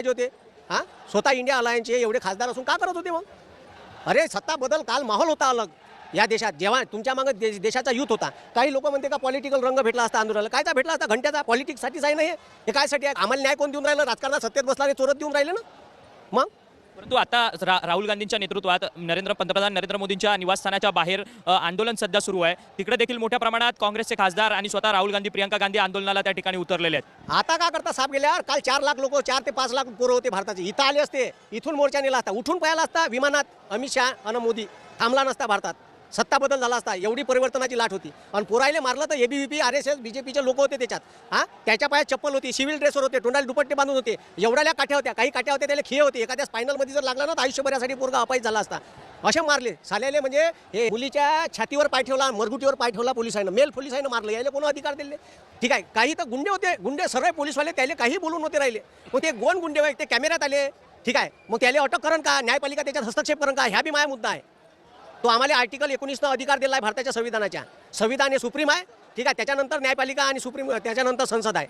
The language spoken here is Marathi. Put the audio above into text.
होते हां स्वतः इंडिया अलायन्सचे एवढे खासदार असून का करत होते मग? अरे सत्ता बदल काल माहोल होता अलग या देशात. जेव्हा तुमच्या मागे देशाचा युथ होता, काही लोक म्हणते का पॉलिटिकल रंग भेटला असता आंदोलनाला. कायचा भेटला असता? घंट्याचा. पॉलिटिक्ससाठीच आहे ना हे कायसाठी आहे? आम्हाला न्याय कोण देऊन राहिलं? राजकारणात सत्तेत बसला चोरत देऊन राहिले ना मग. परंतु आता राहुल गांधींच्या नेतृत्वात पंतप्रधान नरेंद्र मोदींच्या निवासस्थानाच्या बाहेर आंदोलन सध्या सुरू आहे. तिकडे देखील मोठ्या प्रमाणात काँग्रेसचे खासदार आणि स्वतः राहुल गांधी, प्रियंका गांधी आंदोलनाला त्या ठिकाणी उतरलेले आहेत. आता का करता साहेब गेल्यावर? काल 4 लाख लोक, 4 ते 5 लाख पोरं होते भारताचे. इथं आले असते, इथून मोर्चा नेला असता, उठून पाहिला असता विमानात अमित शहा आणि मोदी. थांबला नसता भारतात, सत्ता बदल झाला असता. एवढी परिवर्तनाची लाट होती. आणि पोरायले मारलं तर एबीव्हीपी, RSS, बीजेपीचे लोक होते त्याच्यात. हां त्याच्या पायात चप्पल होती, सिव्हिल ड्रेसवर होते, तोंडाला दुपट्टे बांधून होते. एवढ्या काठ्या होत्या, काही काठ्या होत्या त्याला खिये होते. एखाद्या स्पायनलमध्ये जर लागला ना तर आयुष्यभरासाठी पोरगा अपायच झाला असता. असे मारले साल्याले. म्हणजे हे मुलीच्या छातीवर पाय ठेवला, मरगुटीवर पाय ठेवला पोलिसांना, मेल पोलिसांना मारलं. यायला कोण अधिकार दिले? ठीक आहे, काही तर गुंडे होते, गुंडे सरळ पोलिसवाले, त्याला काही बोलून नव्हते राहिले. मग ते कोण गुंडे ते कॅमेऱ्यात आले, ठीक आहे, मग त्याला अटक करण का? न्यायपालिका त्याच्यात हस्तक्षेप करण का? ह्या बी माझा मुद्दा आहे. तो आम्हाला आर्टिकल 19 अधिकार दिला आहे भारताच्या संविधानाच्या. संविधान हे सुप्रीम आहे, ठीक आहे. त्याच्यानंतर न्यायपालिका आणि सुप्रीम, त्याच्यानंतर संसद आहे.